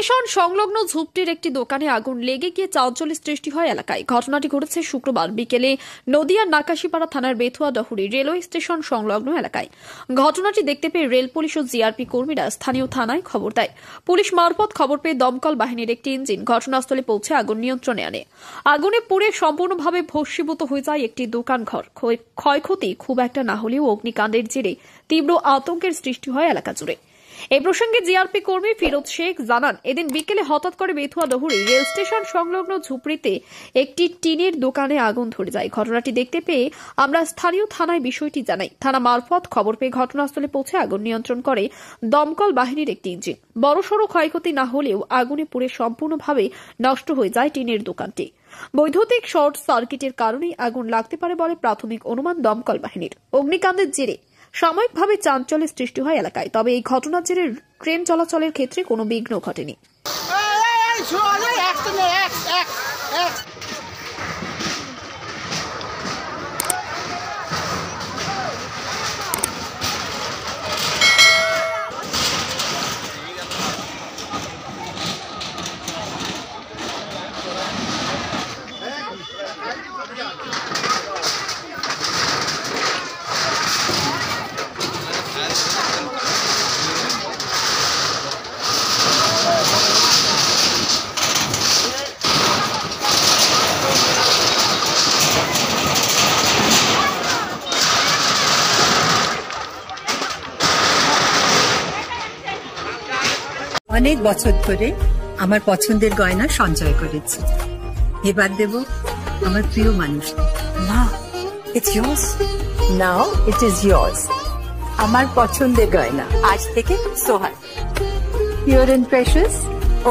Station সংলগ্ন ঝুপটির একটি দোকানে আগুন লেগে গিয়ে চাঞ্চল্য সৃষ্টি হয় এলাকায়। ঘটনাটি ঘটেছে শুক্রবার বিকেলে নদিয়ার নাকাশীপাড়া থানার বেথুয়া ডহুরি রেলওয়ে স্টেশন সংলগ্ন এলাকায়। ঘটনাটি দেখতে পেয়ে রেল পুলিশ ও জিআরপি কর্মীরা স্থানীয় থানায় খবর দেয়। পুলিশ মারফত খবর পেয়ে দমকল বাহিনীর একটি ইঞ্জিন ঘটনাস্থলে পৌঁছে আগুন নিয়ন্ত্রণে আনে। আগুনে পুড়ে সম্পূর্ণভাবে ভস্মীভূত হয়ে যায় একটি দোকানঘর। ক্ষয়ক্ষতি খুব একটা না হলেও অগ্নিকাণ্ডের জেরে তীব্র আতঙ্কের সৃষ্টি হয় এলাকা জুড়ে। এই প্রসঙ্গে জিআরপি কর্মী ফিরোজ শেখ জানান, এদিন বিকেলে হঠাৎ করে বেথুয়া ডহুরি রেল স্টেশন সংলগ্ন ঝুপড়িতে একটি টিনের দোকানে আগুন ধরে যায়। ঘটনাটি দেখতে পেয়ে আমরা স্থানীয় থানায় বিষয়টি জানাই। থানা মারফত খবর পেয়ে ঘটনাস্থলে পৌঁছে আগুন নিয়ন্ত্রণ করে দমকল বাহিনীর একটি ইঞ্জিন। বড়সড় ক্ষয়ক্ষতি না হলেও আগুনে পুড়ে সম্পূর্ণভাবে নষ্ট হয়ে যায় টিনের দোকানটি। বৈদ্যুতিক শর্ট সার্কিটের কারণেই আগুন লাগতে পারে বলে প্রাথমিক অনুমান দমকল বাহিনীর। অগ্নিকাণ্ডের জেরে সাময়িকভাবে চাঞ্চল্যের সৃষ্টি হয় এলাকায়, তবে এই ঘটনার জেরে ট্রেন চলাচলের ক্ষেত্রে কোনো বিঘ্ন ঘটেনি। অনেক বছর ধরে আমার পছন্দের গয়না সঞ্চয় করেছি, এবার দেব আমার প্রিয় মানুষ। মা, it's yours. Now it is yours. আমার পছন্দের গয়না আজ থেকে সোহান, Pure and Precious,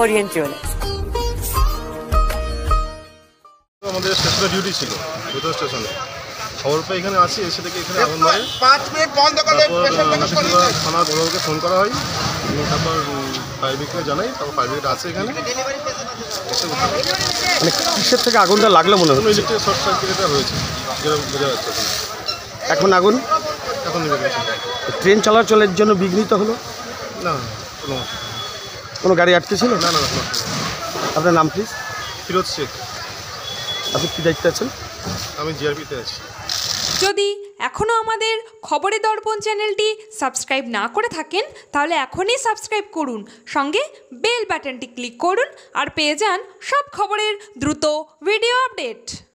Orient Jewelers. আমাদের স্টেশনে ডিউটি ছিল বেথুয়া স্টেশনে। খবর পেয়ে এখানে আসি, এসে থেকে এখানে আগুন লাগে। 5 মিনিট বন্ধ করলে থানার বড়বাবুকে ফোন করা হয়, তারপর ফায়ার ব্রিগেডকে জানাই, তারপর ফায়ার ব্রিগেড আছে এখানে। মানে কিসের থেকে আগুনটা লাগলো মনে হচ্ছে? ইলেকট্রিক শর্ট সার্কিটটা হয়েছে, যেটা বোঝা যাচ্ছে। এখন আগুন এখন নেমে গেছে। ট্রেন চলাচলের জন্য বিঘ্নিত হলো? না, কোনো গাড়ি আটকে ছিল? না। আপনার নাম প্লিজ? ফিরোজ শেখ। আপনি কী দায়িত্বে আছেন? আমি জিআরপিতে আছি। যদি এখনও আমাদের খবরের দর্পণ চ্যানেলটি সাবস্ক্রাইব না করে থাকেন তাহলে এখনই সাবস্ক্রাইব করুন, সঙ্গে বেল বাটনটি ক্লিক করুন আর পেয়ে যান সব খবরের দ্রুত ভিডিও আপডেট।